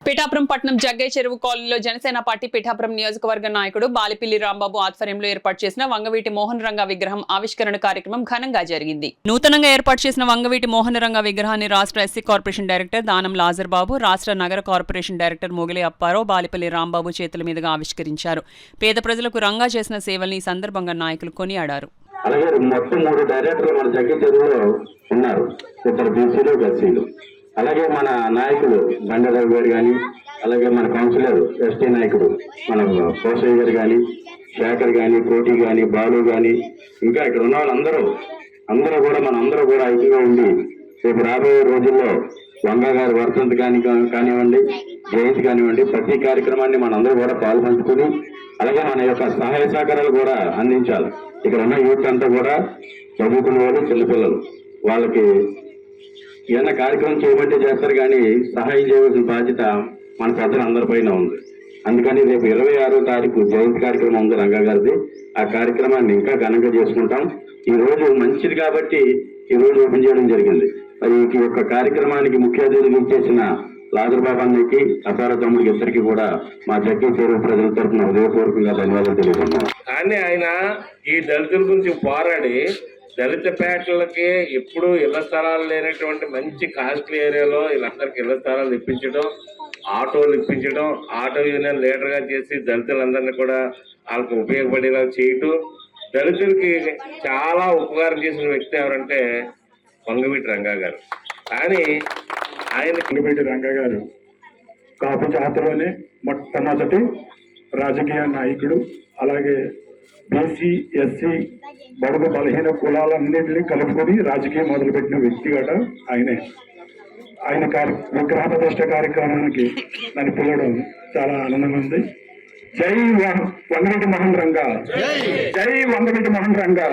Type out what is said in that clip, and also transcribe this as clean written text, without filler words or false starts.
పిఠాపురం పట్నం జగ్గయ్య చెరువు కాలనీలో జనసేన పార్టీ పిఠాపురం నియోజకవర్గ నాయకుడు బాలిపిల్లి రాంబాబు ఆధ్వర్యంలో ఏర్పాటు చేసిన వంగవీటి మోహన్ రంగ విగ్రహం ఆవిష్కరణ కార్యక్రమం ఘనంగా జరిగింది. నూతనంగా ఏర్పాటు చేసిన వంగవీటి మోహన్ రంగ విగ్రహాన్ని రాష్ట్ర ఎస్సీ కార్పొరేషన్ డైరెక్టర్ దానం లాజర్ బాబు, రాష్ట్ర నగర కార్పొరేషన్ డైరెక్టర్ మొగిలి అప్పారావు బాలిపిల్లి రాంబాబు చేతుల మీదుగా ఆవిష్కరించారు. పేద ప్రజలకు రంగా చేసిన సేవల్ని ఈ సందర్భంగా నాయకులు కొనియాడారు. అలాగే మొత్తం 3 డైరెక్టర్లు మన జగ్గయ్య చెరువులో ఉన్నారు, ఇద్దరు బీసీలు ఎస్సీలు. అలాగే మన నాయకులు బండారావు గారు కానీ, అలాగే మన కౌన్సిలర్ ఎస్టీ నాయకుడు మన కోసయ్య గారు కానీ, శేఖర్ కానీ, కోటి కానీ, బాలు కానీ, ఇంకా ఇక్కడ ఉన్న వాళ్ళందరూ అందరూ కూడా ఐక్యంగా ఉండి రేపు రాబోయే రోజుల్లో వంగా గారి వర్ధంతి కానివ్వండి, జయంతి కానివ్వండి, ప్రతి కార్యక్రమాన్ని మనందరూ కూడా పాల్పంచుకుని అలాగే మన యొక్క సహాయ సహకారాలు కూడా అందించాలి. ఇక్కడ ఉన్న యూత్ అంతా కూడా చదువుకున్న వాళ్ళు, చిన్నపిల్లలు, వాళ్ళకి ఏదైనా కార్యక్రమం చేయమంటే చేస్తారు, కానీ సహాయం చేయవలసిన బాధ్యత మన పెద్దలందరిపైన ఉంది. అందుకని రేపు 26వ తారీఖు జయంతి కార్యక్రమం ఉంది రంగా గారిది. ఆ కార్యక్రమాన్ని ఇంకా ఘనంగా చేసుకుంటాం. ఈ రోజు మంచిది కాబట్టి ఈ రోజు ఓపెన్ చేయడం జరిగింది. మరి ఈ యొక్క కార్యక్రమానికి ముఖ్య అతిథులు ఇచ్చేసిన లాజర్ బాబు అన్నకి, అపార తమ్ముడికి ఇద్దరికి కూడా మా జగ్గయ్య చెరువు ప్రజల తరఫున హృదయపూర్వకంగా ధన్యవాదాలు తెలియజేస్తున్నాం. కానీ ఆయన ఈ దళితుల గురించి పోరాడి దళిత పేటలకి ఎప్పుడు ఇళ్ల స్థలాలు లేనటువంటి మంచి కాస్ట్లీ ఏరియాలో వీళ్ళందరికీ ఇళ్ల స్థలాలు ఇప్పించడం, ఆటోలు ఇప్పించడం, ఆటో యూనియన్ లీడర్గా చేసి దళితులందరినీ కూడా వాళ్ళకు ఉపయోగపడేలా చేయటం, దళితులకి చాలా ఉపకారం చేసిన వ్యక్తి ఎవరంటే వంగవీటి రంగా గారు. కానీ ఆయన వంగవీటి రంగా గారు కాపు జాతిలోనే మొట్టమొదటి రాజకీయ నాయకుడు. అలాగే బీసీ, ఎస్సీ, బడుగు బలహీన కులాలన్నింటినీ కలుపుకొని రాజకీయం మొదలుపెట్టిన వ్యక్తి కూడా ఆయనే. ఆయన విగ్రహ ప్రతిష్ఠ కార్యక్రమానికి నన్ను పిలవడం చాలా ఆనందంగా ఉంది. జై వంగవీటి మోహన్ రంగా, జై వంగవీటి మోహన్ రంగా.